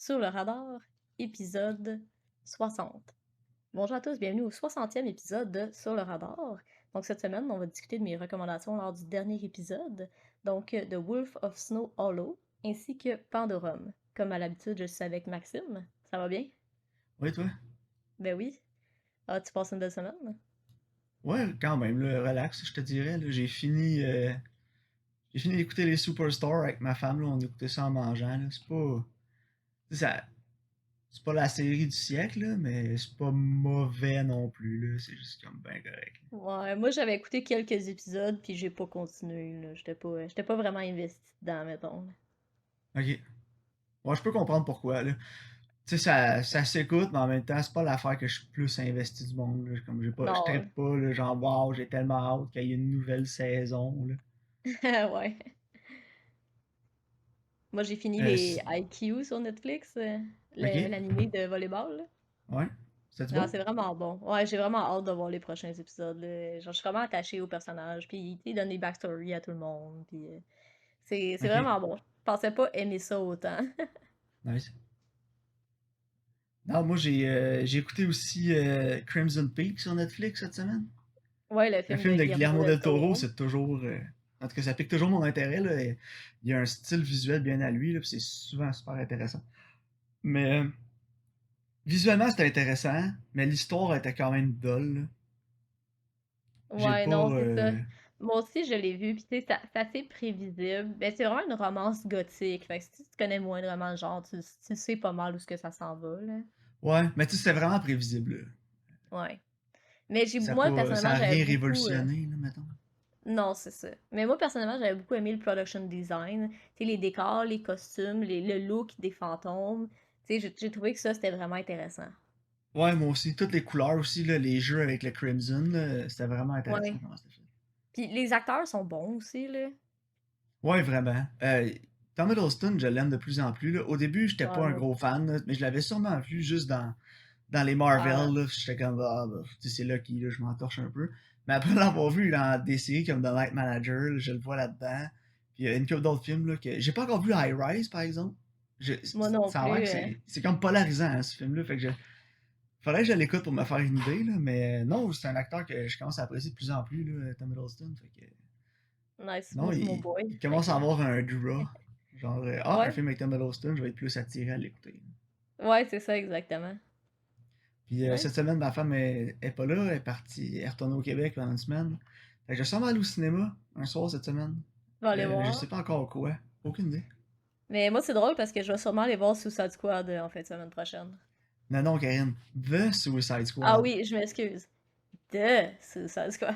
Sur le radar, épisode 60. Bonjour à tous, bienvenue au 60e épisode de Sur le radar. Donc cette semaine, on va discuter de mes recommandations lors du dernier épisode, donc The Wolf of Snow Hollow, ainsi que Pandorum. Comme à l'habitude, je suis avec Maxime. Ça va bien? Oui, toi? Ben oui. Ah, tu passes une belle semaine? Ouais, quand même, là, relax, je te dirais. Là, j'ai fini d'écouter les Superstars avec ma femme, là, on écoutait ça en mangeant. Là. C'est pas la série du siècle, là, mais c'est pas mauvais non plus. Là. C'est juste comme bien correct. Ouais, moi j'avais écouté quelques épisodes puis j'ai pas continué, là. J'étais pas vraiment investie dedans, mettons. Ok. Moi, je peux comprendre pourquoi. Là. Tu sais, ça s'écoute, mais en même temps, c'est pas l'affaire que je suis plus investi du monde. Là. Comme je Non. trippe pas, là, genre, wow, j'ai tellement hâte qu'il y ait une nouvelle saison. Là. Ouais. Moi, j'ai fini Euh, les c- IQ sur Netflix, ok. l'animé de volleyball, là. Ouais. C'était Non, bon? c'est vraiment bon. Ouais, j'ai vraiment hâte de voir les prochains épisodes, là. Genre, je suis vraiment attachée aux personnages, puis ils donnent des backstories à tout le monde, puis c'est Ok. vraiment bon. Je pensais pas aimer ça autant. Nice. Non, moi j'ai écouté aussi Crimson Peak sur Netflix cette semaine. Ouais, le Un film de film de Guillermo Guillermo del del Toro, Toro. c'est toujours. En tout cas, ça pique toujours mon intérêt. Là, et il y a un style visuel bien à lui, là, puis c'est souvent super intéressant. Mais visuellement, c'était intéressant, mais l'histoire était quand même dull. Là. J'ai Ouais, pas. non, c'est ça. Moi aussi, je l'ai vu, puis tu sais, c'est assez prévisible. Ben, c'est vraiment une romance gothique. Fait que si tu connais moindrement le genre, tu sais pas mal où ce que ça s'en va, là. Ouais, mais tu sais, c'était vraiment prévisible. Là. Ouais. Mais moi, Ça personnellement, a j'avais rien beaucoup. révolutionné, là, mettons. Non, c'est ça. Mais moi, personnellement, j'avais beaucoup aimé le production design. Tu sais, les décors, les costumes, le look des fantômes. Tu sais, j'ai trouvé que ça, c'était vraiment intéressant. Ouais, moi aussi. Toutes les couleurs aussi, là, les jeux avec le Crimson, là, c'était vraiment intéressant Ouais. comment c'était fait. Puis les acteurs sont bons aussi, là. Ouais, vraiment. Tom Hiddleston, je l'aime de plus en plus. Là. Au début, j'étais Ouais, pas un moi gros aussi. fan, là, mais je l'avais sûrement vu juste dans les Ah, Marvel. Là, j'étais comme, ah, bah, tu sais, c'est là qui, là, je m'entorche un peu. Mais après l'avoir vu dans des séries comme The Night Manager, là, je le vois là-dedans. Puis il y a une couple d'autres films là, que j'ai pas encore vu High Rise, par exemple. moi non Ça a l'air plus. que c'est comme polarisant, hein, ce film-là. Fait que faudrait que je l'écoute pour me faire une idée, là, mais non, c'est un acteur que je commence à apprécier de plus en plus, là, Tom Hiddleston. Fait que, Nice. non, Moi, c'est mon boy. il Fait commence à que. avoir un draw. Genre, un Ouais. film avec Tom Hiddleston, je vais être plus attiré à l'écouter. Ouais, c'est ça, exactement. Puis cette Nice. semaine, ma femme est pas là, elle est retournée au Québec pendant une semaine. Fait que je sens aller au cinéma un soir cette semaine. Je vais aller Je sais voir. pas encore quoi. Aucune idée. Mais moi, c'est drôle parce que je vais sûrement aller voir Suicide Squad en fait semaine prochaine. Non, non, Karine. The Suicide Ah Squad. oui, je m'excuse. De Suicide Squad.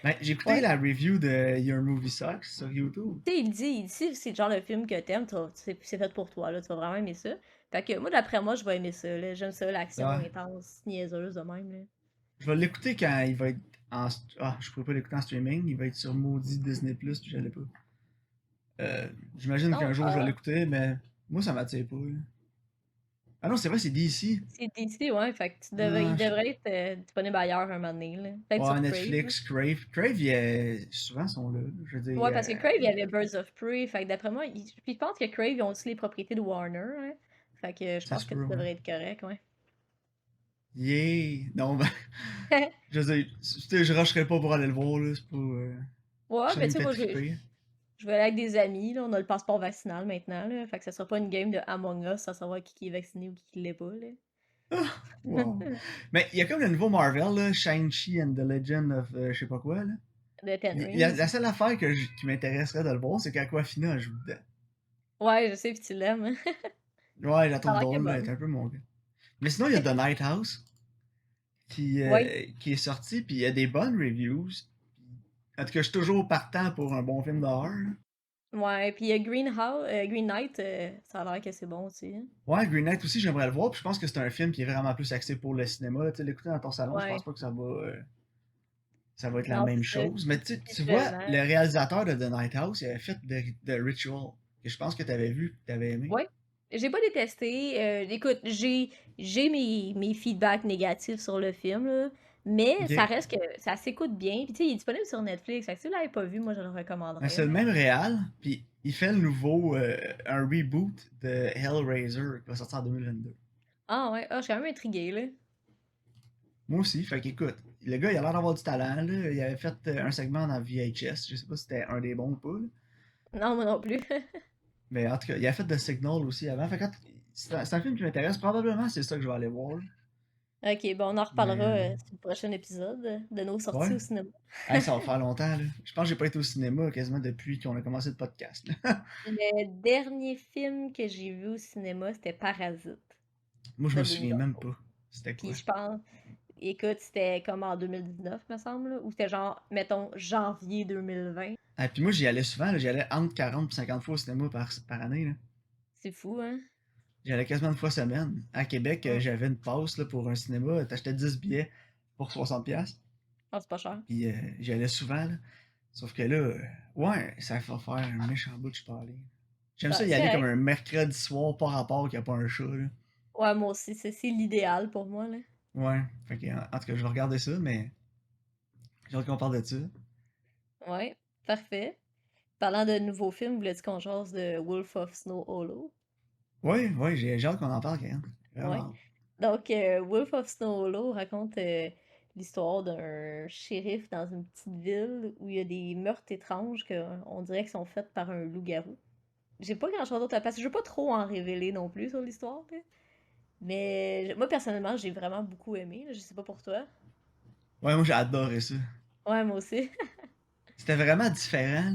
Ben, j'ai écouté Ouais. la review de Your Movie Sucks sur YouTube. Tu sais, il dit, c'est le genre de film que t'aimes, c'est fait pour toi, là, tu vas vraiment aimer ça. Fait que moi, d'après moi, je vais aimer ça, là. J'aime ça, l'action Ouais. intense, niaiseuse de même, là. Je vais l'écouter quand il va être en. Je pourrais pas l'écouter en streaming. Il va être sur maudit Disney Plus, puis je l'ai pas. J'imagine qu'un Non, jour je vais l'écouter, mais moi ça m'attire pas. Là. Ah non, c'est vrai, c'est DC. c'est DC, ouais, fait que il Ah, devrait être disponible ailleurs un moment donné, là. Peut-être ouais, sur Crave, là. Netflix, Crave. Crave, souvent sont là. Je veux Ouais, dire, parce que Crave, il y avait Birds of Prey, fait que d'après moi, puis je pense que Crave, ils ont aussi les propriétés de Warner, hein. Fait que je ça pense se que peut, tu ouais. devrais être correct, ouais. Yeah! Non, ben, je veux dire, je rusherai pas pour aller le voir, là. C'est pas. Ouais, Ça mais me tu sais, fait moi, triper. je vais aller avec des amis, là. On a le passeport vaccinal maintenant, là. Fait que ça sera pas une game de Among Us à savoir qui est vacciné ou qui l'est pas, là. Ah! Wow. Mais il y a comme le nouveau Marvel, là, Shang-Chi and the Legend of je sais pas quoi, là. De Ten La Rings. seule affaire qui m'intéresserait de le voir, c'est qu'Aquafina joue dedans. Ouais, je sais, pis tu l'aimes. Ouais, je la Ça a trouve l'air qu'elle est drôle, là, elle est bonne. un peu mon gars. Mais sinon, il y a The Night House Ouais. qui est sorti, puis il y a des bonnes reviews. En tout cas, je suis toujours partant pour un bon film d'horreur. Là. Ouais, pis Green Knight, ça a l'air que c'est bon aussi, hein. Ouais, Green Knight aussi, j'aimerais le voir, puis je pense que c'est un film qui est vraiment plus axé pour le cinéma. Là. Tu sais, l'écouter dans ton salon, je pense Ouais. pas que ça va être la Non, même c'est ça. chose. Mais tu vois, Visuellement. le réalisateur de The Night House, il avait fait The Ritual, que je pense que tu avais vu, que tu avais aimé. Ouais. J'ai pas détesté. Écoute, j'ai mes feedbacks négatifs sur le film, là. Mais ça Ok. reste que ça s'écoute bien. Puis tu sais, il est disponible sur Netflix. Fait que si vous l'avez pas vu, moi je le Ben, recommanderais, c'est le là. même réal, puis il fait le nouveau, un reboot de Hellraiser qui va sortir en 2022. Ah ouais, ah, je suis quand même intriguée, là. Moi aussi, fait qu'écoute, le gars, il a l'air d'avoir du talent, là. Il avait fait un segment dans VHS, je sais pas si c'était un des bons ou pas, là. Non, moi non plus. Mais en tout cas, il a fait The Signal aussi avant. Fait que c'est un film qui m'intéresse. Probablement, c'est ça que je vais aller voir, là. Ok, bon, on en Mais, reparlera sur le prochain épisode de nos sorties ouais. au cinéma. Hey, ça va faire longtemps, là. Je pense que j'ai pas été au cinéma quasiment depuis qu'on a commencé le podcast, là. Le dernier film que j'ai vu au cinéma, c'était Parasite Moi, je de me Bong souviens même Joon-ho. pas. C'était Puis quoi? je pense, écoute, c'était comme en 2019, me semble, là, ou c'était genre, mettons, janvier 2020. Ah, puis moi, j'y allais souvent, là. J'y allais entre 40 et 50 fois au cinéma par année, là. C'est fou, hein? J'y allais quasiment une fois semaine. À Québec, Mm. j'avais une passe là, pour un cinéma. T'achetais 10 billets pour 60$. Ah, c'est pas cher. Puis j'y allais souvent, là. Sauf que là, ouais, ça va faire un méchant bout de je suis pas allé. J'aime ça Ouais, y c'est aller comme correct. un mercredi soir, pas rapport qu'il n'y a pas un chat, là. Ouais, moi aussi, c'est l'idéal pour moi, là. Ouais, fait que, en tout cas, je vais regarder ça, mais j'ai hâte qu'on parle de ça. Ouais, parfait. Parlant de nouveaux films, voulais-tu qu'on jase de Wolf of Snow Hollow? Ouais, ouais, j'ai hâte qu'on en parle, quand même. Ouais. Vraiment. Donc, Wolf of Snow Hollow raconte l'histoire d'un shérif dans une petite ville où il y a des meurtres étranges que on dirait qu'ils sont faits par un loup-garou. J'ai pas grand-chose d'autre à passer. Je veux pas trop en révéler non plus sur l'histoire, là. Mais moi, personnellement, j'ai vraiment beaucoup aimé, là. Je sais pas pour toi. Ouais, moi j'ai adoré ça. Ouais, moi aussi. C'était vraiment différent,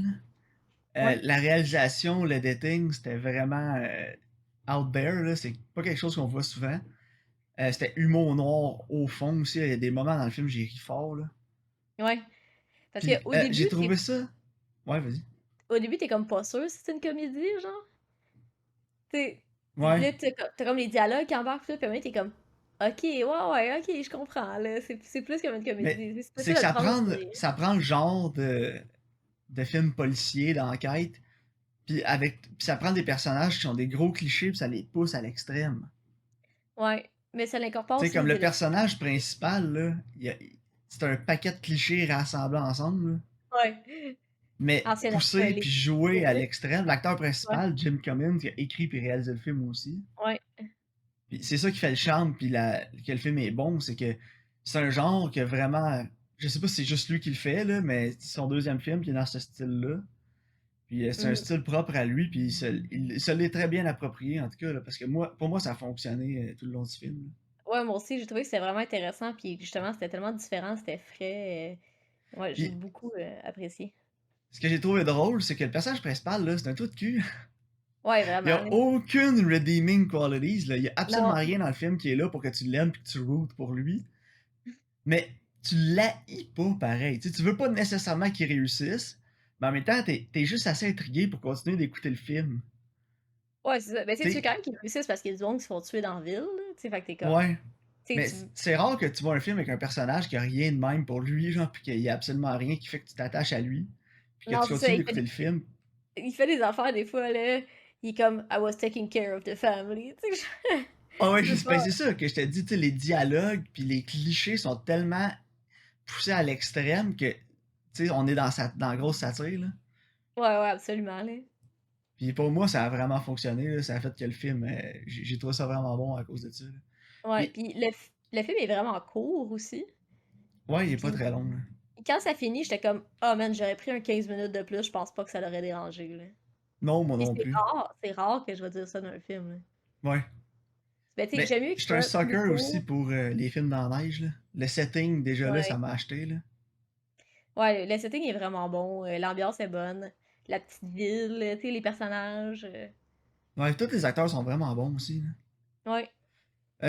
là. Ouais. La réalisation, le dating, c'était vraiment out there, là. C'est pas quelque chose qu'on voit souvent. C'était humour noir au fond aussi. Il y a des moments dans le film, j'ai ri fort, là. Ouais. Parce Puis qu'au j'ai début, trouvé ça. Ouais, vas-y. t'es comme pas sûr si c'est une comédie, genre. T'sais, Ouais. là, t'as comme les dialogues qui embarquent, pis tout, puis à un moment, t'es comme, ok, ouais, ok, je comprends, là. C'est plus comme une Mais comédie. C'est c'est facile que de le prendre au sérieux. ça prend le genre de film policier, d'enquête. Puis ça prend des personnages qui sont des gros clichés, puis ça les pousse à l'extrême. Ouais. Mais ça l'incorpore Tu sais, aussi comme les le éléments. personnage principal, là, c'est un paquet de clichés rassemblés ensemble, là. Ouais. Mais Ancien poussé alcoolique. puis joué à Ouais. l'extrême. L'acteur principal, Jim Cummins, qui a écrit puis réalisé le film aussi. Ouais. Puis c'est ça qui fait le charme puis que le film est bon, c'est que c'est un genre que vraiment, je sais pas si c'est juste lui qui le fait là, mais c'est son deuxième film qui est dans ce style-là. Puis c'est un Mhm. style propre à lui, puis il se l'est très bien approprié en tout cas là, parce que pour moi ça a fonctionné tout le long du film, là. Ouais, moi aussi, j'ai trouvé que c'était vraiment intéressant, puis justement, c'était tellement différent, c'était frais. Ouais, j'ai Puis beaucoup apprécié. ce que j'ai trouvé drôle, c'est que le personnage principal là, c'est un trou de cul. Ouais, Il y vraiment, a là. aucune redeeming qualities là. Il y a absolument Non. rien dans le film qui est là pour que tu l'aimes puis que tu rootes pour lui. Mais tu l'haïs pas pareil. Tu sais, tu veux pas nécessairement qu'il réussisse, mais en même temps, t'es juste assez intrigué pour continuer d'écouter le film. Ouais, c'est ça. Ben, tu Tu sais, sais, quand même qu'ils réussissent parce qu'il y a du monde qui se font tuer dans la ville, là. Tu sais, fait que t'es comme. ouais. Tu Mais sais, tu. c'est rare que tu vois un film avec un personnage qui a rien de même pour lui, genre, puis qu'il y a absolument rien qui fait que tu t'attaches à lui, puis que Non, tu c'est ça, continues d'écouter le film. il fait des affaires des fois, là. Il est comme I was taking care of the family. Tu sais, Ah ouais, tu peux ben pas. c'est ça que je te dis, tu sais, les dialogues puis les clichés sont tellement poussés à l'extrême que, tu sais, on est dans la grosse satire, là. Ouais, absolument, là. Puis pour moi, ça a vraiment fonctionné, là. Ça a fait que le film, j'ai trouvé ça vraiment bon à cause de ça, là. Ouais, Puis, puis le film est vraiment court aussi. ouais, il est pas Puis très long, là. quand ça finit, j'étais comme, oh man, j'aurais pris un 15 minutes de plus, je pense pas que ça l'aurait dérangé, là. Non, moi Puis non plus. c'est rare que je vais dire ça d'un film, là. Ouais. Ben, tu sais, Mais j'aime mieux qu'il je suis un soit plus sucker aussi court. pour les films dans la neige, là. Le setting, déjà là, ça Ouais. m'a acheté, là. Ouais, le setting est vraiment bon, l'ambiance est bonne, la petite ville, tu sais, les personnages. Ouais, tous les acteurs sont vraiment bons aussi, là. Ouais.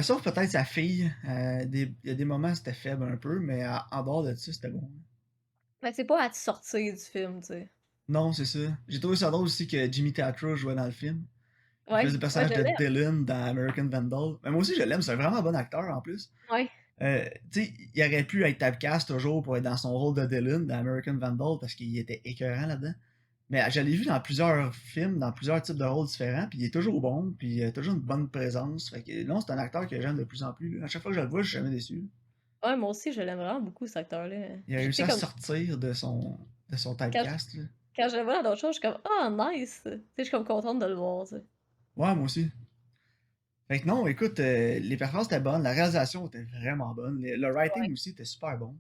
Sauf peut-être sa fille. Il y a des moments où c'était faible un peu, mais en dehors de ça, c'était bon. Fait que c'est pas à te sortir du film, tu sais. Non, c'est ça. J'ai trouvé ça drôle aussi que Jimmy Tatro jouait dans le film. Il faisait le Ouais, personnage je de l'aime. Dylan dans American Vandal. Mais moi aussi, je l'aime, c'est un vraiment bon acteur en plus. Ouais. Tu sais, il aurait pu être typecast toujours pour être dans son rôle de Dylan dans American Vandal parce qu'il était écœurant là-dedans. Mais je l'ai vu dans plusieurs films, dans plusieurs types de rôles différents, puis il est toujours bon, puis il a toujours une bonne présence. Fait que non, c'est un acteur que j'aime de plus en plus, là. À chaque fois que je le vois, je suis jamais déçu. Ouais, moi aussi, je l'aime vraiment beaucoup, cet acteur-là. Il a Tu réussi sais, à comme, sortir de son quand, typecast, là. quand je le vois dans d'autres choses, je suis comme, ah, nice! Tu sais, je suis comme contente de le voir, tu sais. Ouais, moi aussi. Fait que non, écoute, les performances étaient bonnes, la réalisation était vraiment bonne, le writing aussi était super bon.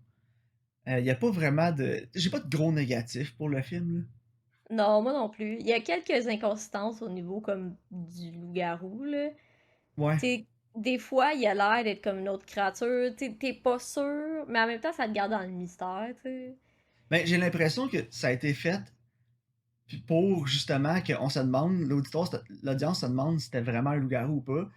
Il y a pas vraiment de... J'ai pas de gros négatifs pour le film, là. Non, moi non plus. Il y a quelques inconsistances au niveau, comme, du loup-garou, là. Ouais. Tu sais, des fois, il a l'air d'être comme une autre créature, tu sais, t'es pas sûr, mais en même temps, ça te garde dans le mystère, tu sais. Ben, j'ai l'impression que ça a été fait puis pour justement qu'on se demande, l'audience se demande si c'était vraiment un loup-garou ou pas.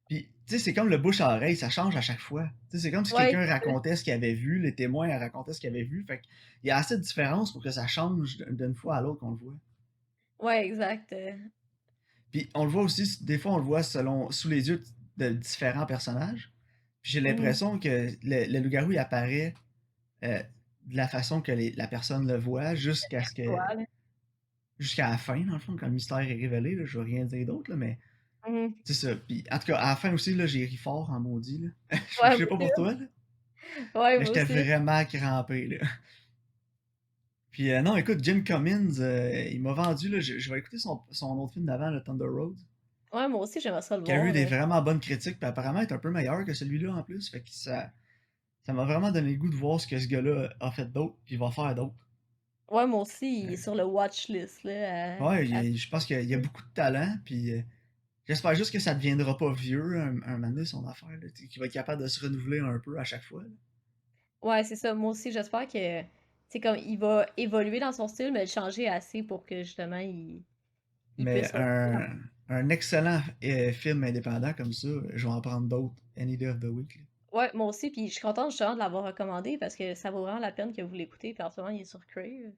Puis, tu sais, c'est comme le bouche à oreille, ça change à chaque fois. Tu sais, c'est comme si Ouais, quelqu'un racontait ce qu'il avait vu, les témoins racontaient ce qu'ils avaient vu. Fait qu'il y a assez de différence pour que ça change d'une fois à l'autre qu'on le voit. ouais, exact. Puis, on le voit aussi, des fois, on le voit sous les yeux de différents personnages. Puis, j'ai Mhm. l'impression que le loup-garou, il apparaît euh, de la façon que la personne le voit Ouais, là. jusqu'à la fin, dans le fond, quand le mystère est révélé. Là, je veux rien dire d'autre, là, mais Mhm. c'est ça. Puis, en tout cas, à la fin aussi, là, j'ai ri fort en maudit. Là. Je Ouais, sais moi pas aussi. pour toi, là. Ouais, Mais moi j'étais aussi. vraiment crampé, là. Puis non, écoute, Jim Cummins, il m'a vendu, là, je vais écouter son autre film d'avant, le Thunder Road, Ouais, moi aussi, j'aimerais ça le qui a eu voir. des vraiment bonnes critiques, puis apparemment est un peu meilleur que celui-là en plus. Fait que ça m'a vraiment donné le goût de voir ce que ce gars-là a fait d'autre, puis va faire d'autre. Ouais, moi aussi, il est Euh, sur le watch list, là. ouais, je pense qu'il y a Ouais, beaucoup de talent, puis j'espère juste que ça ne deviendra pas vieux un moment donné, son affaire, là, qu'il va être capable de se renouveler un peu à chaque fois. Là. ouais, c'est ça. Moi aussi, j'espère que, tu sais, comme, il va évoluer dans son style, mais le changer assez pour que, justement, il Mais puisse revenir. un excellent film indépendant comme ça, je vais en prendre d'autres, Any Day of the Week. Là. Ouais, moi aussi, puis je suis contente, justement, de l'avoir recommandé parce que ça vaut vraiment la peine que vous l'écoutez, puis en ce moment, il est sur Crave.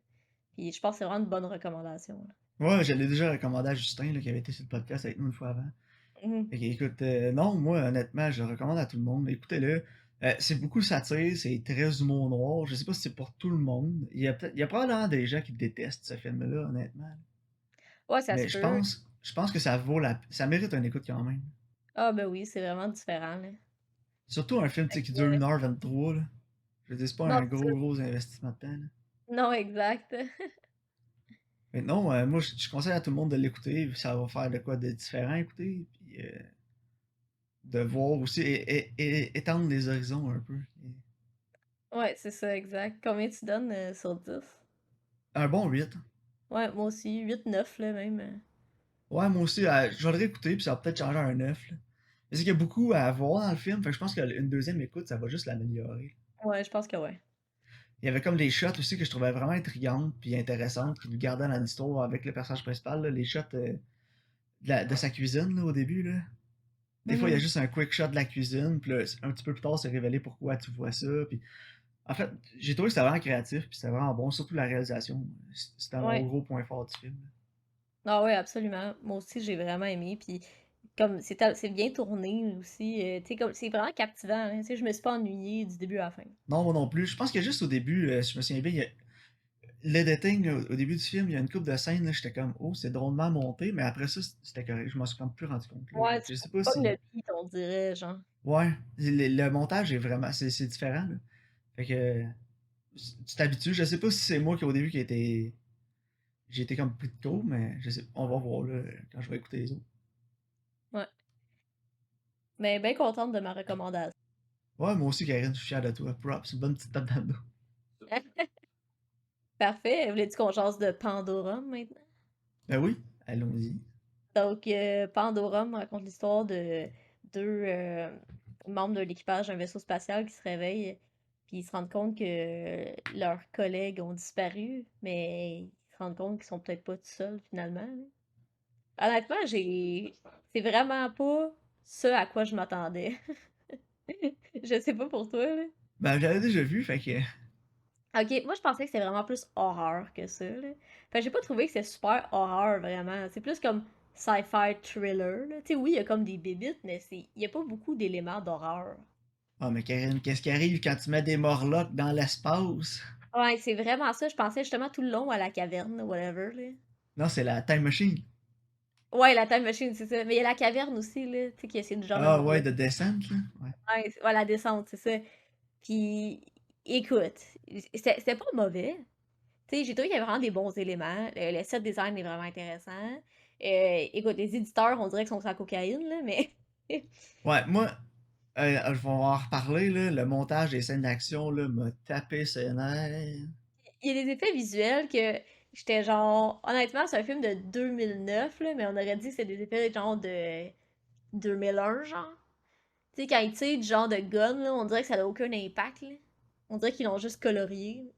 Puis je pense que c'est vraiment une bonne recommandation, là. Ouais, je l'ai déjà recommandé à Justin, là, qui avait été sur le podcast avec nous une fois avant. Mhm. Fait que, écoute, non, moi, honnêtement, je le recommande à tout le monde. Écoutez-le. C'est beaucoup satire, c'est très humour noir. Je sais pas si c'est pour tout le monde. Il y a probablement des gens qui détestent ce film-là, honnêtement. Ouais, ça Mais se peut. je pense que ça mérite une écoute quand même. Ah, ben oui, c'est vraiment différent, là. Surtout un film tu sais, qui dure 1h23, là. Je veux dire, c'est pas Non, un c'est ça. gros investissement de temps, là. Non, exact. Mais non, moi, je conseille à tout le monde de l'écouter. Ça va faire de quoi de différent à écouter. Puis de voir aussi, étendre les horizons un peu. Ouais, c'est ça, exact. Combien tu donnes sur 10? Un bon 8. Ouais, moi aussi, 8 9 là, même. Ouais, moi aussi, je vais le réécouter, puis ça va peut-être changer à un 9. Là. Mais c'est qu'il y a beaucoup à voir dans le film, fait que je pense qu'une deuxième écoute, ça va juste l'améliorer. Ouais, je pense que ouais. Il y avait comme des shots aussi que je trouvais vraiment intrigantes puis intéressantes, qui nous gardaient dans l'histoire avec le personnage principal, là, les shots de sa cuisine là, au début. Là. Des fois, il y a Mhm. juste un quick shot de la cuisine, puis là, un petit peu plus tard, c'est révélé pourquoi tu vois ça. Puis... En fait, j'ai trouvé que c'était vraiment créatif, puis c'était vraiment bon, surtout la réalisation. C'était mon Ouais. gros point fort du film. Ah ouais, absolument. Moi aussi, j'ai vraiment aimé. Puis, comme, c'est bien tourné aussi. Tu sais, comme, c'est vraiment captivant, hein. Tu sais, je me suis pas ennuyée du début à la fin. Non, moi non plus. Je pense que juste au début, si je me souviens bien, l'editing au début du film, il y a une couple de scènes, là, j'étais comme, oh, c'est drôlement monté, mais après ça, c'était correct. Je m'en suis comme plus rendu compte. Là. Ouais, Je c'est sais pas pas si. le beat, on dirait, genre. Ouais, le montage est vraiment. C'est différent. Là. Fait que. Tu t'habitues. Je sais pas si c'est moi qui, au début, qui a été. J'ai été comme plus de court, mais je sais. On va voir là, quand je vais écouter les autres. Ouais. Mais bien contente de ma recommandation. Ouais, moi aussi, Karine, je suis fier de toi. Props, une bonne petite tape dans le dos. Parfait. Voulais-tu qu'on jase de Pandora maintenant? Ben oui, allons-y. Donc, Pandora me raconte l'histoire de deux membres de l'équipage d'un vaisseau spatial qui se réveillent, puis ils se rendent compte que leurs collègues ont disparu, mais ils se rendent compte qu'ils sont peut-être pas tout seuls finalement, là. Honnêtement, c'est vraiment pas ce à quoi je m'attendais. Je sais pas pour toi, là. Ben, j'avais déjà vu, fait que. Ok, moi je pensais que c'était vraiment plus horreur que ça, là. Fait que j'ai pas trouvé que c'est super horreur, vraiment. C'est plus comme sci-fi thriller, là. Tu sais, oui, il y a comme des bébites, mais il y a pas beaucoup d'éléments d'horreur. Ah, mais Karine, qu'est-ce qui arrive quand tu mets des morlocks dans l'espace? Ouais, c'est vraiment ça. Je pensais justement tout le long à la caverne, whatever, là. Non, c'est la Time Machine. Ouais, la time machine, c'est ça. Mais il y a la caverne aussi, là. Tu sais, qui essaie de genre de Ah ouais, m'enlever. de descente, là. Ouais. Ouais, la descente, c'est ça. Puis, écoute, c'était pas mauvais. Tu sais, j'ai trouvé qu'il y avait vraiment des bons éléments. Le set design est vraiment intéressant. Écoute, les éditeurs, on dirait qu'ils sont sur la cocaïne, là, mais Ouais, moi, je vais en reparler, là, le montage des scènes d'action, là, m'a tapé ses nerfs. il y a des effets visuels que j'étais genre... Honnêtement, c'est un film de 2009, là, mais on aurait dit que c'est des effets genre de 2001, genre. Tu sais, quand ils tirent du genre de gun, là, on dirait que ça n'a aucun impact, là. On dirait qu'ils l'ont juste colorié.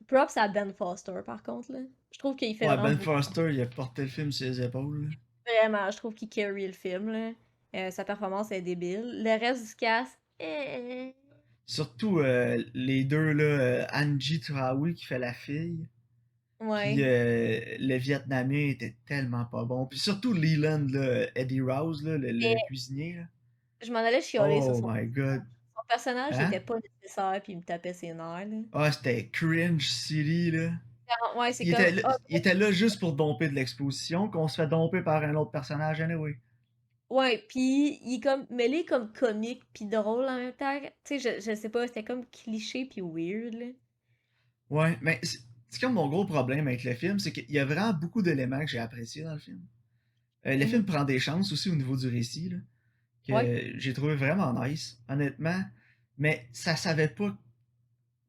Props à Ben Foster, par contre, là. Je trouve qu'il fait Ouais, vraiment Ben beaucoup. Foster, il a porté le film sur ses épaules, là. Vraiment, je trouve qu'il carry le film, là. Sa performance est débile. Le reste du cast, Surtout les deux, là, Angie Traoui qui fait la fille, puis ouais. le Vietnamien était tellement pas bon. Puis surtout Leland, là, Eddie Rouse, là, le Mais cuisinier, là. je m'en allais chialer sur Oh son... my god. Son personnage, il Hein? était pas nécessaire, puis il me tapait ses nerfs, là. Ah, c'était Cringe City, là. Ouais, c'est comme... Ah, Il était là juste pour domper de l'exposition, qu'on se fait domper par un autre personnage, anyway. ouais, puis il est comme mêlé comme comique puis drôle en même temps. Tu sais, je sais pas, c'était comme cliché puis weird, là. Ouais, mais c'est comme mon gros problème avec le film, c'est qu'il y a vraiment beaucoup d'éléments que j'ai appréciés dans le film. Le film Mhm. prend des chances aussi au niveau du récit, là, Ouais, que j'ai trouvé vraiment nice, honnêtement. Mais ça savait pas.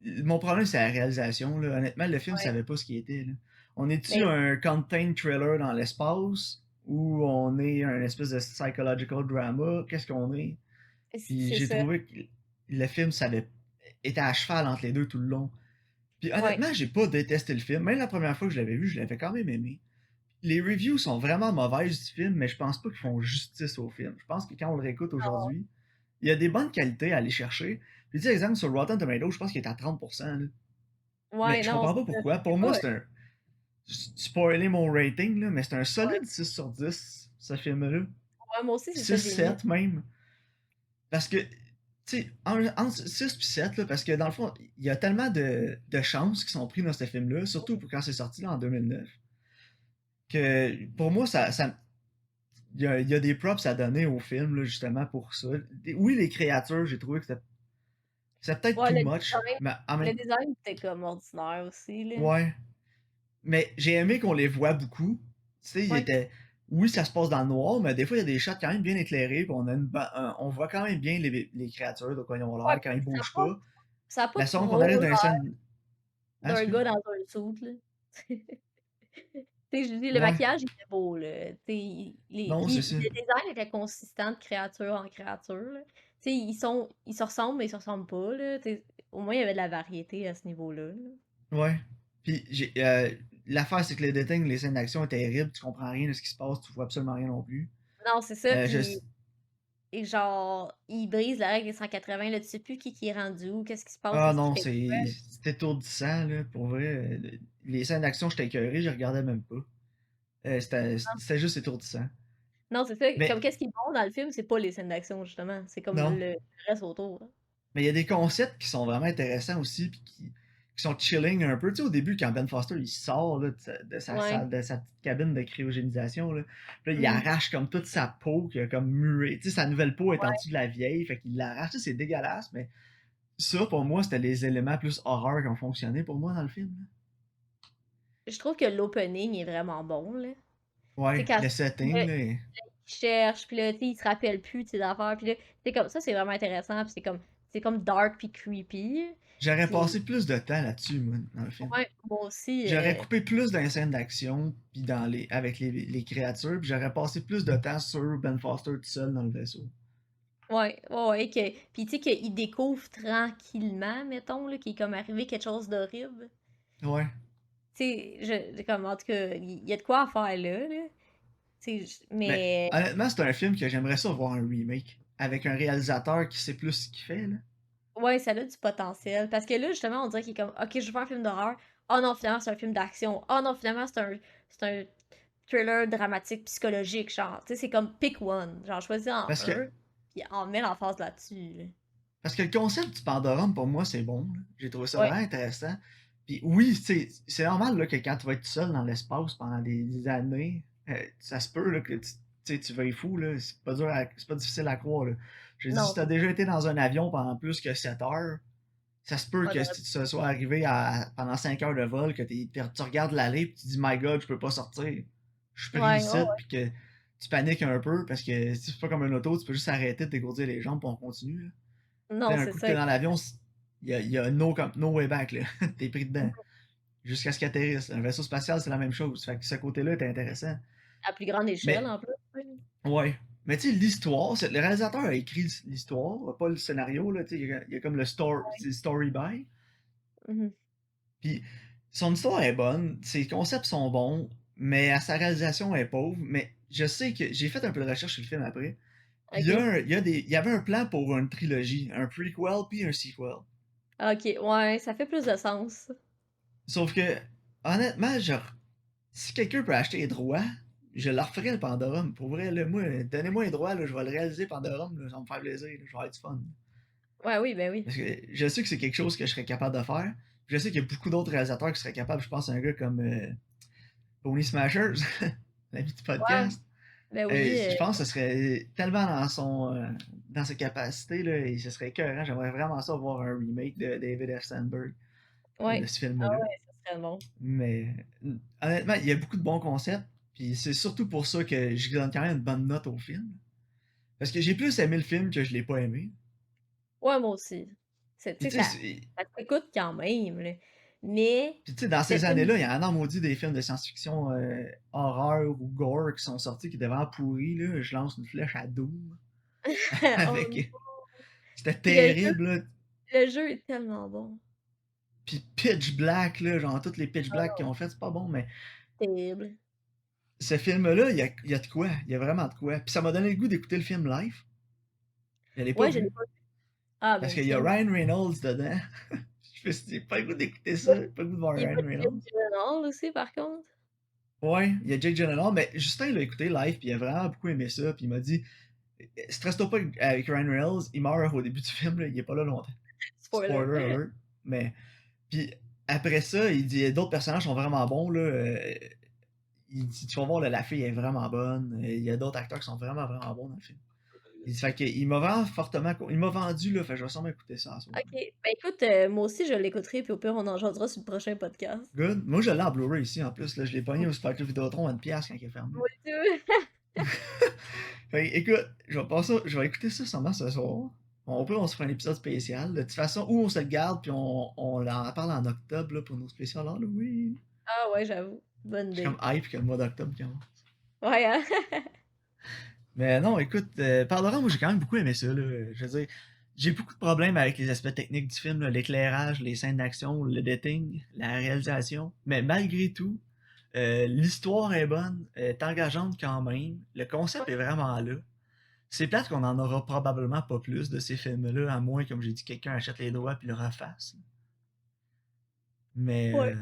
Mon problème, c'est la réalisation, là. Honnêtement, le film ouais. savait pas ce qu'il était, là. On est-tu Mais un content thriller dans l'espace ou on est un espèce de psychological drama? Qu'est-ce qu'on est? Puis c'est j'ai ça. trouvé que le film était à cheval entre les deux tout le long. Puis Ouais. honnêtement, j'ai pas détesté le film. Même la première fois que je l'avais vu, je l'avais quand même aimé. Les reviews sont vraiment mauvaises du film, mais je pense pas qu'ils font justice au film. Je pense que quand on le réécoute aujourd'hui, il y a des bonnes qualités à aller chercher. Puis tu sais, exemple, sur Rotten Tomatoes, je pense qu'il est à 30%, là. Mais Ouais, je non, comprends c'est pas ça. pourquoi. C'est Pour moi, pas... c'est un. Spoiler mon rating, là, mais c'est un Ouais. solide 6 sur 10, ce film-là. Ouais, moi aussi, c'est ça Six que j'ai mis. 7 même. Parce que, tu sais, entre 6 et 7, là, parce que dans le fond, il y a tellement de chances qui sont prises dans ce film-là, surtout pour quand c'est sorti là, en 2009, que pour moi, il y a des props à donner au film, là, justement, pour ça. Oui, les créatures, j'ai trouvé que c'était peut-être Ouais, too much, mais en le même design était comme ordinaire aussi, là. ouais. Mais j'ai aimé qu'on les voit beaucoup. Tu sais, il Ouais. était. Oui, ça se passe dans le noir, mais des fois, il y a des shots quand même bien éclairés, puis on voit quand même bien les créatures, de quoi ils ont Ouais, l'air, quand ils ça a bougent pas, pas. ça a pas La seconde qu'on arrive trop dans une l'air scène. Hein, d'un excuse? gars dans un suit, là. Tu sais, je dis, le Ouais. maquillage il était beau, là. Tu sais, Non, c'est puis ça. le design était consistant de créature en créature, là. Tu sais, ils se ressemblent, mais ils se ressemblent pas, là. Tu sais, au moins, il y avait de la variété à ce niveau-là, là. Ouais. Puis l'affaire, c'est que les scènes d'action étaient terribles, tu comprends rien de ce qui se passe, tu vois absolument rien non plus. Non, c'est ça, Euh, je... puis et genre, ils brisent la règle des 180, là, tu sais plus qui est rendu où, qu'est-ce qui se passe, Ah qu'est-ce qui non, fait quoi. c'était étourdissant, là, pour vrai. Les scènes d'action, j'étais écœuré, je regardais même pas. C'était juste étourdissant. Non, c'est ça, Mais comme qu'est-ce qui est bon dans le film, c'est pas les scènes d'action, justement, c'est comme non. le reste autour, là. Mais il y a des concepts qui sont vraiment intéressants aussi, puis qui sont chilling un peu. Tu sais, au début, quand Ben Foster il sort là, de sa Ouais. salle, de sa petite cabine de cryogénisation, là, il Mhm. arrache comme toute sa peau qui a comme mué. Tu sais, sa nouvelle peau est en Ouais. dessous de la vieille, fait qu'il l'arrache. Tu sais, c'est dégueulasse, mais ça, pour moi, c'était les éléments plus horreur qui ont fonctionné pour moi dans le film, là. Je trouve que l'opening est vraiment bon, là. Tu sais, Ouais, quand le setting, là. il cherche, puis là, tu sais, il se rappelle plus de ses affaires, puis là, c'est comme ça, c'est vraiment intéressant, puis c'est comme dark puis creepy. J'aurais Puis, passé plus de temps là-dessus, moi, dans le film. ouais, moi aussi, J'aurais coupé plus dans les scènes d'action, puis avec les créatures, puis j'aurais passé plus de temps sur Ben Foster tout seul dans le vaisseau. ouais, ouais, ouais, puis tu sais, qu'il découvre tranquillement, mettons, là, qu'il est comme arrivé quelque chose d'horrible. Ouais. Tu sais, comme, en tout cas, il y a de quoi à faire là, tu sais, Mais mais, honnêtement, c'est un film que j'aimerais ça voir un remake. Avec un réalisateur qui sait plus ce qu'il fait, là. ouais, ça a du potentiel, parce que là, justement, on dirait qu'il est comme, ok, je veux faire un film d'horreur, oh non, finalement, c'est un film d'action, oh non, finalement, c'est un thriller dramatique psychologique, genre, tu sais, c'est comme pick one, genre, choisis en Parce que, un, puis en met l'emphase là-dessus, là. parce que le concept du Pandorum, pour moi, c'est bon, là. J'ai trouvé ça Ouais, vraiment intéressant. Puis oui, c'est normal là, que quand tu vas être tout seul dans l'espace pendant des années, ça se peut là, que tu vas être fou, là. C'est pas difficile à croire, là. Je dis, non, si t'as c'est déjà été dans un avion pendant plus que 7 heures, Ça se peut Ouais, que t'aurais si tu sois arrivé pendant 5 heures de vol, que tu regardes l'allée et tu dis My God, je peux pas sortir. Je suis pris ouais, ici, puis que tu paniques un peu parce que si c'est pas comme un auto, tu peux juste arrêter de dégourdir les jambes puis on continue. Là. Tu sais, non, un c'est coup que ça. t'es dans l'avion, il y a no way back. Là. T'es pris dedans. Mhm. Jusqu'à ce qu'il atterrisse. Un vaisseau spatial, c'est la même chose. Fait que ce côté-là est intéressant. À plus grande échelle, Mais, en plus. Oui. ouais. Mais tu sais, l'histoire, le réalisateur a écrit l'histoire, pas le scénario. Là, il y a comme c'est le story by. Mhm. Puis son histoire est bonne, ses concepts sont bons, mais à sa réalisation elle est pauvre. Mais je sais que j'ai fait un peu de recherche sur le film après. Puis OK. il y avait un plan pour une trilogie, un prequel puis un sequel. OK, ouais, ça fait plus de sens. Sauf que, honnêtement, genre, si quelqu'un peut acheter les droits, je leur ferai le Pandorum. Pour vrai, là, moi, donnez-moi les droits, là, je vais le réaliser Pandorum, là, ça va me faire plaisir, là, je vais avoir du fun. Ouais, oui, ben oui. Parce que je sais que c'est quelque chose que je serais capable de faire. Je sais qu'il y a beaucoup d'autres réalisateurs qui seraient capables. Je pense à un gars comme Pony Smashers, l'ami du Ouais, podcast. ben oui. Je pense que ce serait tellement dans ses capacités, là, et ce serait écœurant. J'aimerais vraiment ça voir un remake de David F. Sandberg de Ouais. ce Ah film-là. ouais, ça serait bon. Mais honnêtement, il y a beaucoup de bons concepts. Puis c'est surtout pour ça que je donne quand même une bonne note au film. Parce que j'ai plus aimé le film que je l'ai pas aimé. Ouais, moi aussi. Tu Puis sais, tu ça, sais, ça t'écoute quand même, là. Mais, dans ce ces film. années-là, il y en a en maudit des films de science-fiction horreur ou gore qui sont sortis qui étaient vraiment pourris. Là. Je lance une flèche à Doom. Oh Avec... non. C'était Puis terrible, là. le jeu est tellement bon. Puis Pitch Black, là, genre toutes les Pitch Oh Black qu'ils non, ont fait, c'est pas bon, mais terrible. ce film-là, il y a de quoi. Il y a vraiment de quoi. Puis ça m'a donné le goût d'écouter le film live. Je l'ai pas Ouais, je l'ai vu. pas vu. Ah, Parce ben, qu'il y a crime. Ryan Reynolds dedans. Je me suis dit, j'ai pas le goût d'écouter Il ça. J'ai pas le goût de voir il est pas Ryan de Jake Reynolds. Gyllenhaal aussi, par contre. Ouais, il y a Jake Gyllenhaal, mais Justin l'a écouté live, puis il a vraiment beaucoup aimé ça, puis il m'a dit, stresse-toi pas avec Ryan Reynolds, il meurt au début du film, là, il est pas là longtemps. Spoiler. Spoiler alert. Mais, puis après ça, il dit, d'autres personnages sont vraiment bons, là. Il dit, tu vas voir, là, la fille est vraiment bonne. Il y a d'autres acteurs qui sont vraiment, vraiment bons dans le film. Fait que, il m'a vraiment fortement. Il m'a vendu, là. Fait que je vais sûrement écouter ça en ce moment. OK. Ben écoute, moi aussi, je l'écouterai, puis au pire, on en jasera sur le prochain podcast. Good. Moi, je l'ai en Blu-ray ici, en plus. Là, je l'ai pogné au Spectre Vidéotron à une pièce quand il est fermé. Moi aussi. Fait que, écoute, je vais écouter ça sûrement ce soir. Au pire, on se fera un épisode spécial. De toute façon, ou on se le garde, puis on en parle en octobre, là, pour nos spéciales Halloween. Ah ouais, j'avoue. Bonne Je suis idée. comme hype que le mois d'octobre commence. Ouais, hein? Mais non, écoute, Pandora, moi j'ai quand même beaucoup aimé ça. Là. Je veux dire, j'ai beaucoup de problèmes avec les aspects techniques du film, là, l'éclairage, les scènes d'action, le dating, la réalisation. Mais malgré tout, l'histoire est bonne, est engageante quand même. Le concept est vraiment là. C'est plate qu'on en aura probablement pas plus de ces films-là, à moins, comme j'ai dit, quelqu'un achète les droits puis le refasse. Mais Ouais.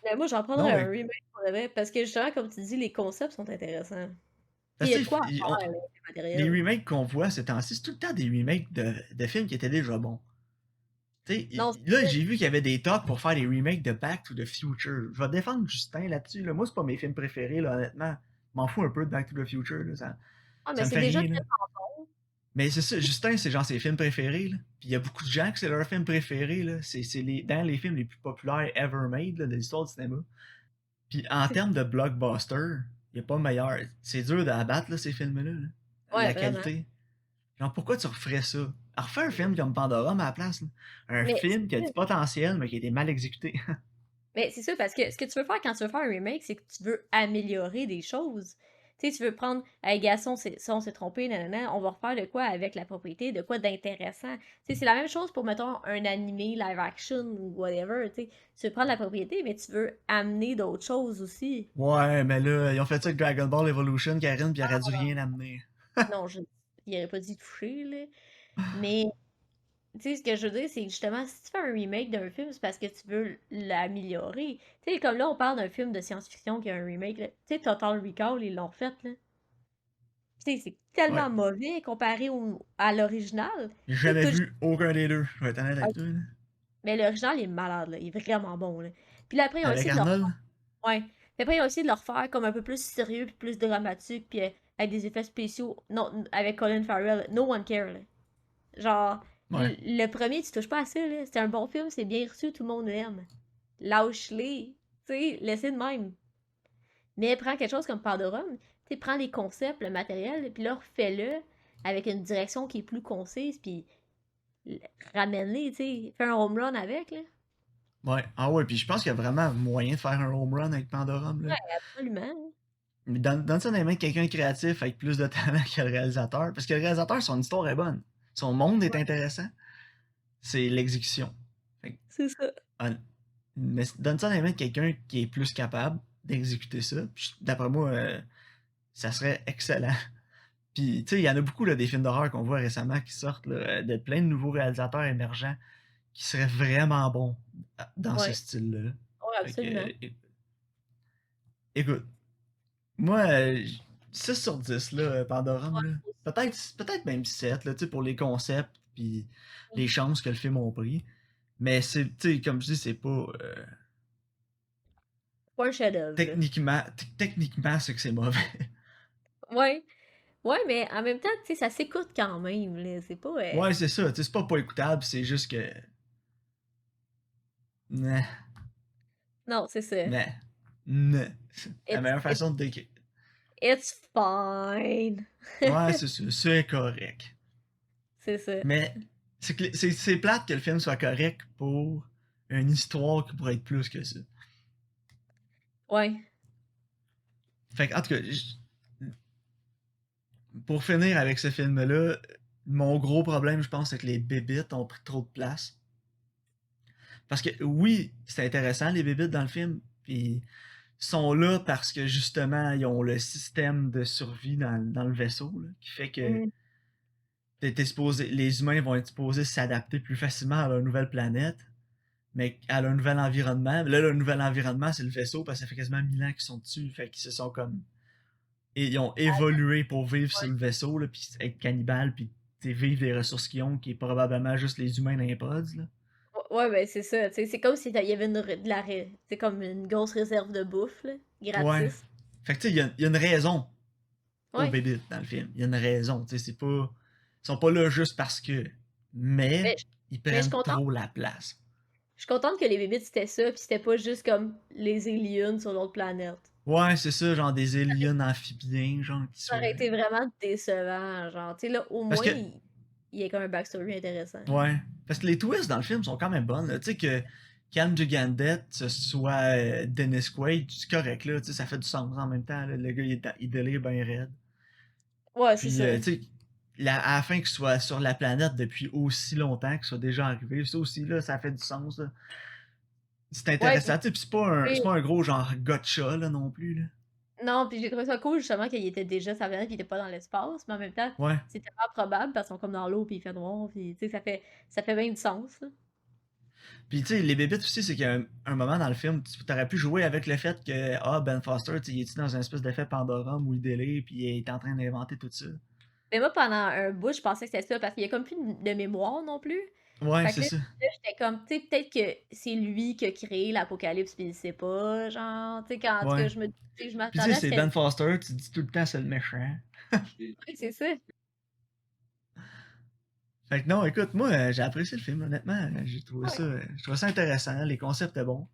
Mais moi, j'en prendrais non, un remake pour le vrai, parce que justement, comme tu dis, les concepts sont intéressants. Puis il parce y que a de quoi à tu sais, faire, là, du les matériel. remakes qu'on voit ces temps-ci, c'est tout le temps des remakes de films qui étaient déjà bons. Non, Là, j'ai vu qu'il y avait des talks pour faire des remakes de Back to the Future. Je vais défendre Justin là-dessus. Là. Moi, c'est pas mes films préférés, là, honnêtement. Je m'en fous un peu de Back to the Future. Là. ah, mais Ça me c'est fait déjà rien. Là. tellement bon. Mais c'est ça, Justin, c'est genre ses films préférés. Là. Puis il y a beaucoup de gens que c'est leur film préféré. Là. Dans les films les plus populaires ever made là, de l'histoire du cinéma. Puis en termes de blockbuster, il n'y a pas meilleur. C'est dur à abattre là, ces films-là. Là. Ouais, La vraiment. qualité. Genre, pourquoi tu referais ça? Alors, refais un film comme Pandora à la place. Là. Un Mais film qui a du potentiel, mais qui a été mal exécuté. c'est ça, parce que ce que tu veux faire quand tu veux faire un remake, c'est que tu veux améliorer des choses. Tu sais, tu veux prendre, hey, gars, ça, on s'est trompé, nanana, on va refaire de quoi avec la propriété, de quoi d'intéressant. Tu sais, c'est la même chose pour, mettons, un animé live action ou whatever, tu sais. Tu veux prendre la propriété, mais tu veux amener d'autres choses aussi. Ouais, mais là, ils ont fait ça avec Dragon Ball Evolution, Karine, puis il aurait dû rien amener. Non, il aurait pas dit toucher, là. Mais, tu sais, ce que je veux dire, c'est que justement, si tu fais un remake d'un film, c'est parce que tu veux l'améliorer. Tu sais, comme là, on parle d'un film de science-fiction qui a un remake, là. Tu sais, Total Recall, ils l'ont refait, là. Tu sais, c'est Ouais. tellement mauvais comparé à l'original. J'ai Tu sais, jamais vu aucun des deux, je vais être honnête avec Ok. toi. Là. Mais l'original, il est malade, là. Il est vraiment bon, là. Puis là, après, ils ont Avec essayé de le Arnold? refaire. Ouais. Puis après, ils ont essayé de le refaire comme un peu plus sérieux, puis plus dramatique, puis avec des effets spéciaux. Non, avec Colin Farrell. No one care, là. Genre. Ouais. Le premier, tu touches pas à ça, là. C'est un bon film, c'est bien reçu, tout le monde l'aime. Lâche-les. Tu sais, laissez de même. Mais prends quelque chose comme Pandorum, tu sais, prends les concepts, le matériel, puis là, refais-le avec une direction qui est plus concise, puis ramène-les, tu sais. Fais un home run avec, là. Ouais. Ah ouais, puis je pense qu'il y a vraiment moyen de faire un home run avec Pandorum, là. Absolument. Mais donne ça dans les mains de quelqu'un de créatif avec plus de talent que le réalisateur. Parce que le réalisateur, son histoire est bonne. Son monde est Ouais, intéressant. C'est l'exécution. Fait que, c'est ça. mais donne ça dans les mains de quelqu'un qui est plus capable d'exécuter ça. Puis d'après moi, ça serait excellent. Puis, tu sais, il y en a beaucoup là, des films d'horreur qu'on voit récemment qui sortent là, de plein de nouveaux réalisateurs émergents qui seraient vraiment bons dans ce Ouais, style-là. ouais, Fait que, absolument. écoute, moi, 6 sur 10, là, Pandorum, là. Ouais, Peut-être même 7, là, tu sais, pour les concepts puis les chances que le film a pris. Mais c'est, tu sais, comme je dis, c'est pas... pas un chef-d'œuvre, là. techniquement, c'est que c'est mauvais. Ouais. Ouais, mais en même temps, tu sais, ça s'écoute quand même, là. C'est pas. Ouais, c'est ça, tu sais, c'est pas écoutable, c'est juste que... Nah, Non, c'est ça. nah, nah. La It's, meilleure it's, façon de décrire. it's fine. Ouais, c'est ça, c'est correct. C'est ça. Mais c'est plate que le film soit correct pour une histoire qui pourrait être plus que ça. Ouais. Fait que, en tout cas, pour finir avec ce film-là, mon gros problème, je pense, c'est que les bébites ont pris trop de place. Parce que oui, c'est intéressant, les bébites dans le film, puis sont là parce que justement, ils ont le système de survie dans le vaisseau, là, qui fait que Mhm. les humains vont être supposés s'adapter plus facilement à leur nouvelle planète, mais à leur nouvel environnement. Là, leur nouvel environnement, c'est le vaisseau, parce que ça fait quasiment 1000 ans qu'ils sont dessus, fait qu'ils se sont comme... Et ils ont évolué pour vivre sur le vaisseau, là, puis être cannibales, puis vivre des ressources qu'ils ont, qui est probablement juste les humains dans les pods, là. Ouais, ben c'est ça. Tu sais, c'est comme si il y avait c'est comme une grosse réserve de bouffe, là, Ouais. gratis. Fait que tu sais, il y a une raison aux Ouais. bébites dans le film. Il y a une raison, tu sais, c'est pas... Ils sont pas là juste parce que... Mais, Mais, ils mais prennent trop la place. je suis contente que les bébites c'était ça, puis c'était pas juste comme les aliens sur l'autre planète. Ouais, c'est ça, genre des aliens amphibiens, genre, qui Ça aurait seraient... été vraiment décevant, genre, tu sais, là, au Parce moins, que il y a comme un backstory intéressant. Ouais. Parce que les twists dans le film sont quand même bonnes. Tu sais que Cam Gigandet, ce soit Dennis Quaid, c'est correct là, tu sais, ça fait du sens en même temps. Là. Le gars, il délire bien raide. Ouais, c'est Puis, ça. tu sais, à la fin qu'il soit sur la planète depuis aussi longtemps, qu'il soit déjà arrivé, ça aussi, là, ça fait du sens. Là. C'est Ouais, intéressant. Tu sais, puis c'est pas un gros genre gotcha là, non plus. Là. non, puis j'ai trouvé ça cool justement qu'il était déjà sur la planète, qu'il était pas dans l'espace, mais en même temps, Ouais. c'est tellement probable parce qu'ils sont comme dans l'eau puis il fait noir, puis tu sais, ça fait bien du sens, là. Puis, tu sais, les bébites aussi, c'est qu'il y a un moment dans le film, tu aurais pu jouer avec le fait que, Ben Foster, tu sais, il est dans une espèce d'effet Pandorum où il délire, puis il est en train d'inventer tout ça. Mais moi, pendant un bout, je pensais que c'était ça parce qu'il y a comme plus de mémoire non plus. Ouais, Fait que c'est là, ça. j'étais comme, tu sais, peut-être que c'est lui qui a créé l'apocalypse puis il sait pas, genre, tu sais, quand, en tout Ouais. cas, je Puis tu sais, m'attendais à ce c'est qu'elle. Ben Foster, tu dis tout le temps c'est le méchant. Oui, c'est ça. Fait que non, écoute, moi, j'ai apprécié le film, honnêtement. Ouais. J'ai trouvé ça intéressant, les concepts étaient bons.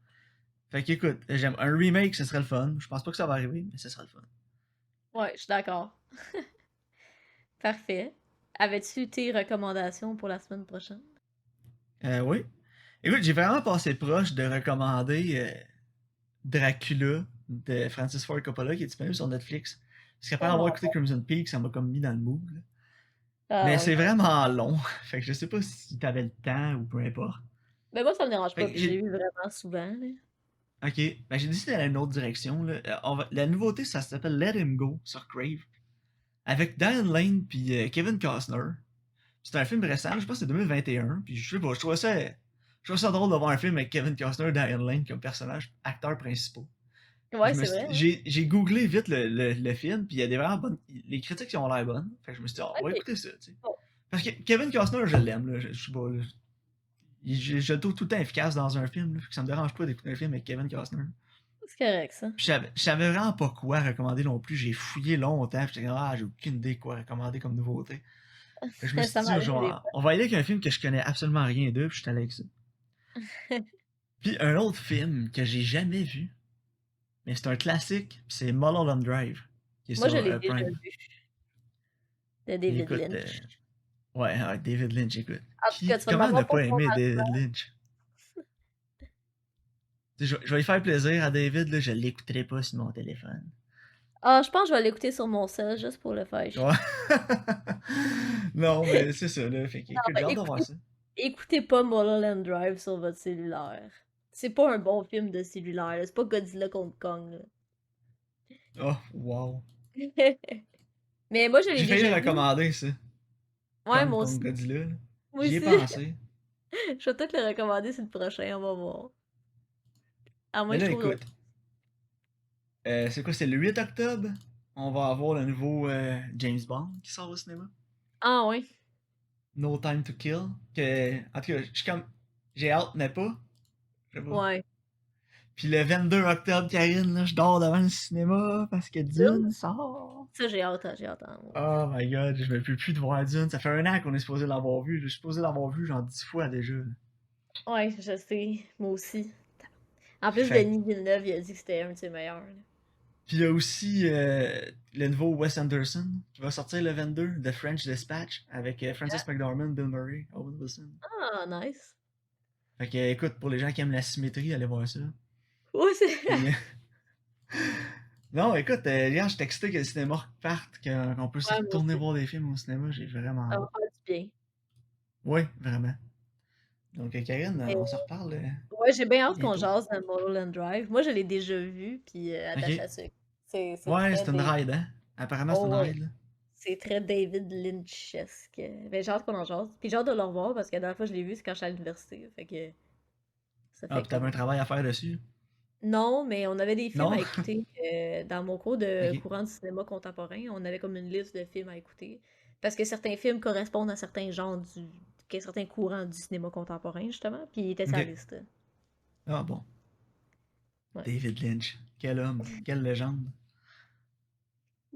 Fait que écoute, j'aime un remake, ce serait le fun. Je pense pas que ça va arriver, mais ce serait le fun. Ouais, je suis d'accord. Parfait. Avais-tu tes recommandations pour la semaine prochaine? Oui. Écoute, j'ai vraiment passé proche de recommander Dracula de Francis Ford Coppola qui est disponible sur Netflix. Parce qu'après Oh avoir non. écouté Crimson Peak, ça m'a comme mis dans le mood. Là. Mais Ah c'est oui. vraiment long. Fait que je sais pas si t'avais le temps ou peu importe. Mais moi, ça me dérange Fait pas, que puis je l'ai vu vraiment souvent, là. Ok, ben j'ai décidé d'aller dans une autre direction. Là. La nouveauté, ça s'appelle Let Him Go sur Crave. Avec Diane Lane puis Kevin Costner. C'est un film récent, je pense que c'est 2021. Puis je sais pas, je trouve ça drôle d'avoir un film avec Kevin Costner et Diane Lane comme personnages, acteurs principaux. Ouais, c'est vrai, hein? J'ai googlé vite le film, puis il y a des vraiment bonnes. Les critiques qui ont l'air bonnes. Fait que je me suis dit, on va Ok. écouter ça, tu sais. Bon. Parce que Kevin Costner, je l'aime, là. Je sais pas, là. Je le trouve tout le temps efficace dans un film, là. Fait que ça me dérange pas d'écouter un film avec Kevin Costner. C'est correct, ça. Puis je savais vraiment pas quoi recommander non plus. J'ai fouillé longtemps, puis j'étais comme, j'ai aucune idée quoi recommander comme nouveauté. Je me suis Ça dit, m'arrive des genre, on va y aller avec un film que je connais absolument rien d'eux, puis je suis allé avec ça. fois. Puis un autre film que j'ai jamais vu, mais c'est un classique, puis c'est Mulholland Drive, qui est Moi, sur je l'ai déjà Prime. vu, de Puis David écoute, Lynch. ouais, David Lynch, écoute. En tout cas, tu vas Comment ne m'avoir pour pas ton aimer argent. David Lynch? Tu sais, je vais lui faire plaisir à David, là, je l'écouterai pas sur mon téléphone. Ah, je pense que je vais l'écouter sur mon cell juste pour le faire Ouais. chier. Non, mais c'est ça, là. Fait que, Non, écoute, mais j'ai hâte de voir ça. écoutez pas Mulholland Drive sur votre cellulaire. C'est pas un bon film de cellulaire, là. C'est pas Godzilla contre Kong, là. Oh, wow. Mais moi, je l'ai J'ai failli déjà le vu. recommander, ça. Ouais, Kong moi contre aussi. Godzilla, là. Moi J'y ai aussi. pensé. Je vais peut-être le recommander sur le prochain, on va voir. À moins Mais que je là, trouve d'autres. écoute, c'est quoi, c'est le 8 octobre? On va avoir le nouveau James Bond qui sort au cinéma. Ah, ouais. No Time to Kill. En tout cas, je suis comme. J'ai hâte, mais pas. Je sais pas. Ouais. Puis le 22 octobre, Karine, là, je dors devant le cinéma parce que Dune? Dune sort. Ça, j'ai hâte, hein, j'ai hâte. Hein, ouais. Oh my god, je me peux plus de voir Dune. Ça fait un an qu'on est supposé l'avoir vu. Je suis supposé l'avoir vu genre 10 fois déjà. Ouais, je sais. Moi aussi. En plus, Fait Denis Villeneuve, il a dit que c'était un de ses meilleurs, là. Puis il y a aussi le nouveau Wes Anderson qui va sortir le 22, The French Dispatch, avec Francis McDormand, Bill Murray, Owen Wilson. Ah, nice. Fait que écoute, pour les gens qui aiment la symétrie, allez voir ça. Ouais, c'est. Puis non, écoute, hier j'étais excité que le cinéma reparte, qu'on peut se Ouais, moi retourner aussi. voir des films au cinéma, j'ai vraiment Ça hâte. va faire du bien. Oui, vraiment. Donc Karine, Mais, on se reparle ouais, j'ai bien hâte qu'on bientôt. jase de Mulholland Drive. Moi, je l'ai déjà vu, puis attaché Ok. à sucre. C'est Ouais, très c'est une David. ride, hein? Apparemment, c'est Oh, une ouais. ride, là. C'est très David Lynchesque. Mais j'ai hâte qu'on en jase. Puis j'ai hâte de le revoir parce que la dernière fois que je l'ai vu, c'est quand j'étais à l'université. Fait que ça Ah, fait puis t'avais un comme. travail à faire dessus. Non, mais on avait des films à Non? écouter dans mon cours de Ok. courant du cinéma contemporain. On avait comme une liste de films à écouter. Parce que certains films correspondent à certains genres certains courants du cinéma contemporain, justement. Puis il était sur la Ok. liste. Ah bon. Ouais. David Lynch. Quel homme. Quelle légende.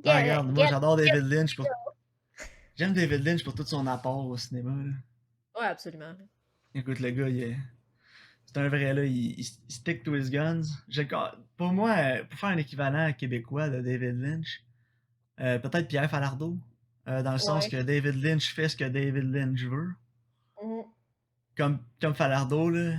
Ah, Get regarde, it, moi get j'adore it, David Lynch pour. J'aime David Lynch pour tout son apport au cinéma, là. Ouais, absolument. Écoute, le gars, c'est un vrai, là. Il stick to his guns. Pour moi, pour faire un équivalent québécois de David Lynch, peut-être Pierre Falardeau. Dans le sens Ouais. que David Lynch fait ce que David Lynch veut. Mhm. Comme Falardeau, là.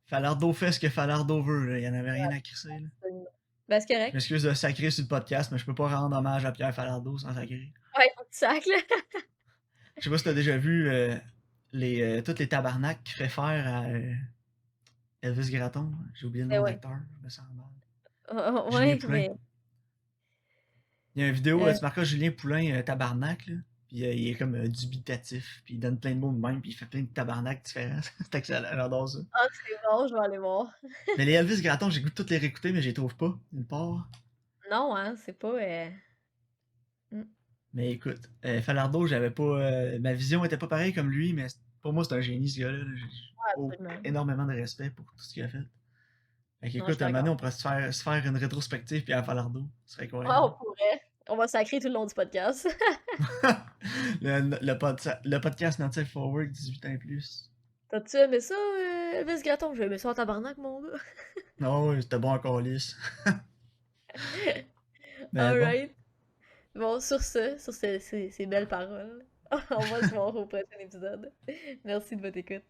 Falardeau fait ce que Falardeau veut, là. Il y en avait Ouais, rien à crisser, là. absolument. Ben, c'est Je correct. m'excuse de sacrer sur le podcast, mais je peux pas rendre hommage à Pierre Falardeau sans sacrer. Ouais, faut que tu sacs, là. Je sais pas si t'as déjà vu toutes les tabarnaks qu'il fait faire à Elvis Gratton. J'ai oublié le Ben nom de ouais. l'acteur, je me sens mal. Julien Ouais, Poulain. mais. Il y a une vidéo, euh, tu marques Julien Poulain tabarnak, là. Puis il est comme dubitatif, puis il donne plein de mots de même, puis il fait plein de tabarnak différents. C'est excellent, j'adore ça. Ah, c'est bon, je vais aller voir. Mais les Elvis Gratton, j'ai goût de toutes les réécouter, mais je les trouve pas, nulle part. Non, hein, c'est pas. Hmm. Mais écoute, Falardeau, j'avais pas. Ma vision était pas pareille comme lui, mais pour moi, c'est un génie, ce gars-là. J'ai Ouais, absolument. énormément de respect pour tout ce qu'il a fait. Fait Non, je qu'écoute, suis à un moment donné, d'accord. on pourrait se faire une rétrospective puis à Falardeau. Ce serait Ouais, incroyable. on pourrait. On va sacrer tout le long du podcast. le podcast Not Safe for Work 18 ans et plus. T'as-tu aimé ça, Elvis Gratton? J'ai aimé ça en tabarnak, mon gars. Non, oui, c'était bon encore lisse. Mais bon. Alright. Bon, sur ces belles paroles, on va se voir au prochain épisode. Merci de votre écoute.